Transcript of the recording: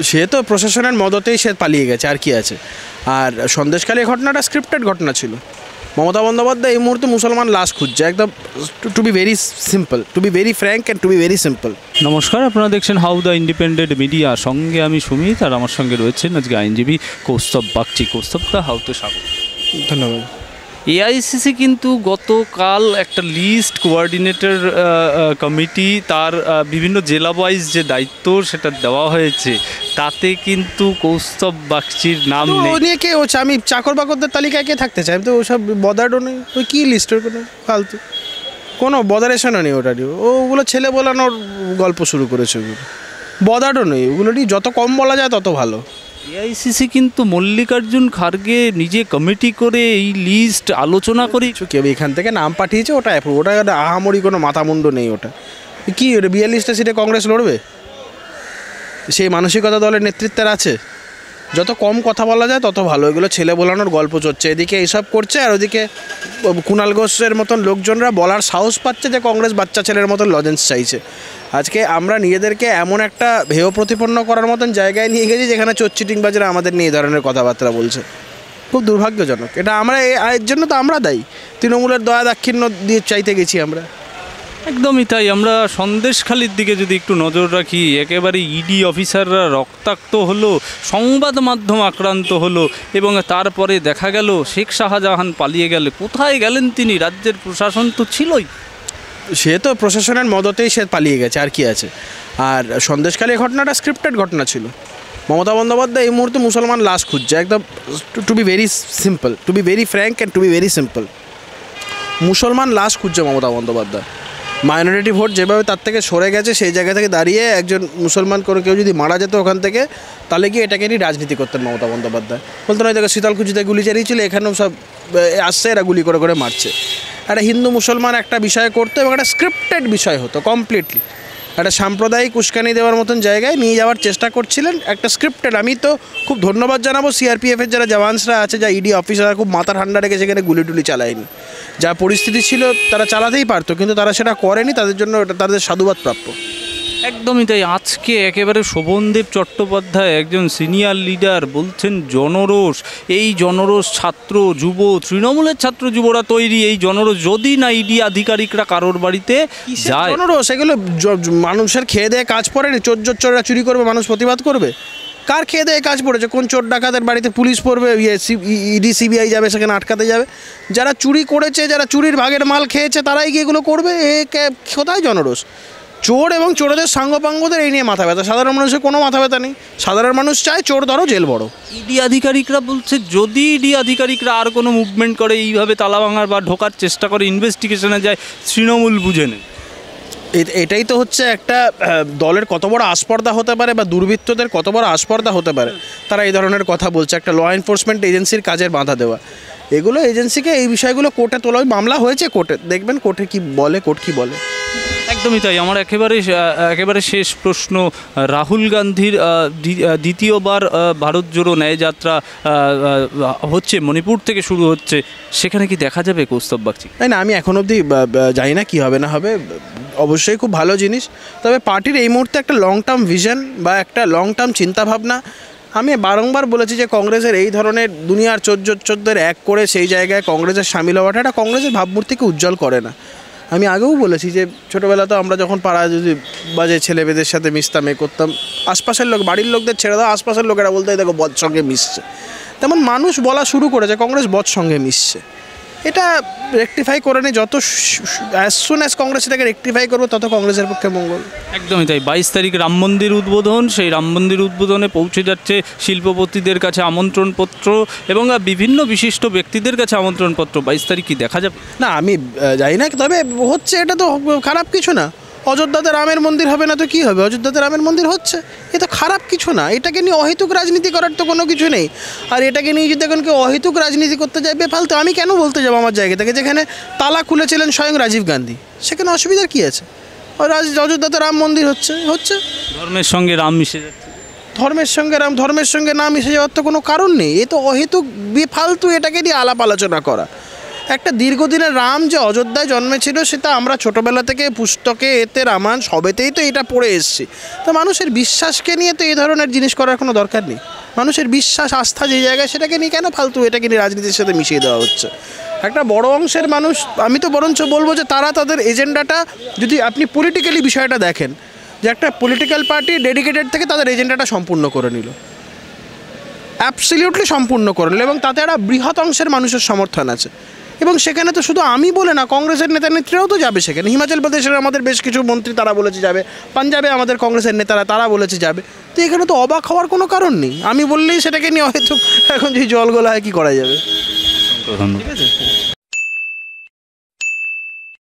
সে তো প্রশাসনের মদতেই সে পালিয়ে গেছে, আর কি আছে। আর সন্দেশখালী ঘটনাটা স্ক্রিপ্টেড ঘটনা ছিল। মমতা বন্দ্যোপাধ্যায় এই মুহূর্তে মুসলমান লাশ খুঁজছে, একদম to be very simple, to be very frank and to be very simple. নমস্কার, আপনারা দেখছেন হাউ দ্য ইন্ডিপেন্ডেন্ট মিডিয়া। সঙ্গে আমি সুমিত, আর আমার সঙ্গে রয়েছেন আজকে আইনজীবী কৌস্তব বাগচি। কৌস্তবদা, হাউতে স্বাগত। ধন্যবাদ। এআইসিসি কিন্তু গতকাল একটা লিস্ট কোঅর্ডিনেটর কমিটি, তার বিভিন্ন জেলা ওয়াইজ যে দায়িত্ব সেটা দেওয়া হয়েছে, তাতে কিন্তু কৌস্তব বাগচির নাম নেই। নিয়ে কে হচ্ছে, আমি চাকর বাকরদের তালিকায় কে থাকতে চাই? তো ওসব বদারও নেই, ওই কী লিস্টের কোনো ফালতু কোনো বদারেশনও নেই। ওটা নিয়ে ওগুলো ছেলে বলানোর গল্প শুরু করেছে, ওগুলো বদারও নেই। ওগুলো নিয়ে যত কম বলা যায় তত ভালো। এআইসিসি কিন্তু মল্লিকার্জুন খার্গে নিজে কমিটি করে এই লিস্ট আলোচনা করে কেউ এখান থেকে নাম পাঠিয়েছে, ওটা ওটা আহামরি কোনো মাথামুন্ড নেই। ওটা কি 42টা সিটে কংগ্রেস লড়বে? সেই মানসিকতা দলের নেতৃত্বের আছে? যত কম কথা বলা যায় তত ভালো। এগুলো ছেলে বোলানোর গল্প চলছে, এদিকে এইসব করছে, আর ওদিকে কুণাল ঘোষের মতন লোকজনরা বলার সাহস পাচ্ছে যে কংগ্রেস বাচ্চা ছেলের মতন লজেন্স চাইছে। আজকে আমরা নিজেদেরকে এমন একটা হেয় প্রতিপন্ন করার মতন জায়গায় নিয়ে গেছি যেখানে চোরচিটিংবাজরা আমাদের নিয়ে এই ধরনের কথাবার্তা বলছে। খুব দুর্ভাগ্যজনক এটা। আমরা এর জন্য তো আমরা দায়ী। তৃণমূলের দয়া দাক্ষিণ্য দিয়ে চাইতে গেছি আমরা। একদমই তাই। আমরা সন্দেশখালির দিকে যদি একটু নজর রাখি, একেবারে ইডি অফিসাররা রক্তাক্ত হলো, সংবাদ মাধ্যম আক্রান্ত হলো, এবং তারপরে দেখা গেল শেখ শাহজাহান পালিয়ে গেল। কোথায় গেলেন তিনি? রাজ্যের প্রশাসন তো ছিলই। সে তো প্রশাসনের মদতেই সে পালিয়ে গেছে, আর কি আছে। আর সন্দেশখালী ঘটনাটা স্ক্রিপ্টেড ঘটনা ছিল। মমতা বন্দ্যোপাধ্যায় এই মুহূর্তে মুসলমান লাশ খুঁজছে, একদম to be very simple, to be very frank and to be very simple. মুসলমান লাশ খুঁজছে মমতা বন্দ্যোপাধ্যায়। মাইনরিটি ভোট যেভাবে তার থেকে সরে গেছে, সেই জায়গা থেকে দাঁড়িয়ে একজন মুসলমান করে কেউ যদি মারা যেত ওখান থেকে, তাহলে কি এটাকে নিয়ে রাজনীতি করতেন মমতা বন্দ্যোপাধ্যায়? বলতো না, দেখো শীতলকুচিতে গুলি চালিয়েছিল, এখানেও সব আসছে, এরা গুলি করে করে মারছে। একটা হিন্দু মুসলমান একটা বিষয় করতো এবং একটা স্ক্রিপ্টেড বিষয় হতো কমপ্লিটলি। একটা সাম্প্রদায়িক উস্কানি দেওয়ার মতন জায়গায় নিয়ে যাওয়ার চেষ্টা করছিলেন, একটা স্ক্রিপ্টেড। আমি তো খুব ধন্যবাদ জানাবো সিআরপিএফের যারা জওয়ানসরা আছে, যা ইডি অফিসাররা খুব মাথা ঠান্ডা রেখে সেখানে গুলি টুলি চালায়নি। যা পরিস্থিতি ছিল তারা চালাতেই পারতো, কিন্তু তারা সেটা করেনি। তাদের জন্য তাদের সাধুবাদ প্রাপ্য। একদমই তাই। আজকে একেবারে শোভনদেব চট্টোপাধ্যায়, একজন সিনিয়র লিডার, বলছেন জনরোষ, এই জনরোষ ছাত্র যুব, তৃণমূলের ছাত্র যুবরা তৈরি। এই জনরোষ যদি না ইডি আধিকারিকরা কারোর বাড়িতে যায়, জনরোষ এগুলো মানুষের খেয়ে দেয়ে কাজ পড়েনি। চোররা চুরি করবে, মানুষ প্রতিবাদ করবে। কার খেয়ে দেয়ে কাজ পড়েছে? কোন চোর ডাকাতের বাড়িতে পুলিশ পড়বে, ইডি সিবিআই যাবে, সেখানে আটকাতে যাবে? যারা চুরি করেছে, যারা চুরির ভাগের মাল খেয়েছে, তারাই গিয়ে এগুলো করবে। কোথায় জনরোষ? চোর এবং চোরদের সাঙ্গপাঙ্গদের এই নিয়ে মাথা ব্যথা। সাধারণ মানুষের কোনো মাথা ব্যথা নেই। সাধারণ মানুষ চায় চোর ধরো, জেল বড়। ইডি আধিকারিকরা বলছে যদি ইডি আধিকারিকরা আর কোনো মুভমেন্ট করে, এইভাবে তালা ভাঙার বা ঢোকার চেষ্টা করে, ইনভেস্টিগেশনে যায়, তৃণমূল বুঝে নেয়। এটাই তো হচ্ছে একটা দলের কত বড় আস্পর্ধা হতে পারে, বা দুর্বৃত্তদের কত বড় আস্পর্ধা হতে পারে। তারা এই ধরনের কথা বলছে। একটা ল এনফোর্সমেন্ট এজেন্সির কাজের বাধা দেওয়া, এগুলো এজেন্সিকে এই বিষয়গুলো কোর্টে তোলা। মামলা হয়েছে কোর্টে, দেখবেন কোর্টে কি বলে, কোর্ট কি বলে। একদমই তাই। আমার একেবারে শেষ প্রশ্ন, রাহুল গান্ধীর দ্বিতীয়বার ভারত জোড়ো ন্যায়যাত্রা হচ্ছে, মণিপুর থেকে শুরু হচ্ছে, সেখানে কি দেখা যাবে কৌস্তব বাগচি? না, আমি এখন অবধি জানি না কী হবে না হবে। অবশ্যই খুব ভালো জিনিস, তবে পার্টির এই মুহূর্তে একটা লং টার্ম ভিশন বা একটা লং টার্ম চিন্তাভাবনা। আমি বারংবার বলেছি যে কংগ্রেসের এই ধরনের দুনিয়ার চোদ্দের এক করে সেই জায়গায় কংগ্রেসের সামিল হওয়াটা এটা কংগ্রেসের ভাবমূর্তিকে উজ্জ্বল করে না। আমি আগেও বলেছি যে ছোটোবেলাতে আমরা যখন পাড়ায় যদি বাজে ছেলেমেয়েদের সাথে মিশতাম, করতাম, আশপাশের লোক, বাড়ির লোকদের ছেড়ে দাও, আশপাশের লোকেরা বলতে দেখো বদ সঙ্গে মিশছে। তেমন মানুষ বলা শুরু করেছে কংগ্রেস বদ সঙ্গে মিশছে। এটা রেকটিফাই করে নি, যত অ্যাজ সুন অ্যাজ কংগ্রেস এটাকে রেকটিফাই করবো তত কংগ্রেসের পক্ষে মঙ্গল। একদমই তাই। 22 তারিখ রাম মন্দির উদ্বোধন, সেই রাম মন্দির উদ্বোধনে পৌঁছে যাচ্ছে শিল্পপতিদের কাছে আমন্ত্রণপত্র এবং বিভিন্ন বিশিষ্ট ব্যক্তিদের কাছে আমন্ত্রণপত্র। 22 তারিখ কি দেখা যাবে? না, আমি জানি না, তবে হচ্ছে, এটা তো খারাপ কিছু না। অযোধ্যাতে রামের মন্দির হবে না তো কী হবে? অযোধ্যাতে রামের মন্দির হচ্ছে, এ তো খারাপ কিছু না। এটাকে নিয়ে অহেতুক রাজনীতি করার তো কোনো কিছু নেই। আর এটাকে নিয়ে যদি এখন কেউ অহেতুক রাজনীতি করতে যায় বেফালতু, আমি কেন বলতে যাবো আমার জায়গা থেকে? যেখানে তালা খুলেছিলেন স্বয়ং রাজীব গান্ধী, সেখানে অসুবিধার কী আছে? অযোধ্যাতে রাম মন্দির হচ্ছে। ধর্মের সঙ্গে রাম মিশে যাচ্ছে, ধর্মের সঙ্গে না মিশে যাওয়ার তো কোনো কারণ নেই। এ তো অহেতুক বেফালতু এটাকে নিয়ে আলাপ আলোচনা করা। একটা দীর্ঘদিনের রাম যে অযোধ্যায় জন্মেছিল সেটা আমরা ছোটোবেলা থেকে পুস্তকে এতে রামায়ণ সবেতেই তো এটা পড়ে এসেছি। তো মানুষের বিশ্বাসকে নিয়ে তো এই ধরনের জিনিস করার কোনো দরকার নেই। মানুষের বিশ্বাস আস্থা যে জায়গায় সেটাকে নিয়ে কেন ফালতু এটাকে নিয়ে রাজনীতির সাথে মিশিয়ে দেওয়া হচ্ছে। একটা বড় অংশের মানুষ, আমি তো বরঞ্চ বলবো যে তারা তাদের এজেন্ডাটা, যদি আপনি পলিটিক্যালি বিষয়টা দেখেন, যে একটা পলিটিক্যাল পার্টি ডেডিকেটেড থেকে তাদের এজেন্ডাটা সম্পূর্ণ করে নিল, অ্যাবসলিউটলি সম্পূর্ণ করে নিল, এবং তাতে একটা বৃহৎ অংশের মানুষের সমর্থন আছে। এবং সেখানে তো শুধু আমি বলে না, কংগ্রেসের নেতা নেত্রীরাও তো যাবে সেখানে। হিমাচল প্রদেশের আমাদের বেশ কিছু মন্ত্রী তারা বলেছে যাবে, পাঞ্জাবে আমাদের কংগ্রেসের নেতারা তারা বলেছে যাবে। তো এখানে তো অবাক হওয়ার কোনো কারণ নেই। আমি বললেই সেটাকে নিয়ে হয়তো এখন যদি জল গোলা হয় কী করা যাবে। ধন্যবাদ। ঠিক আছে।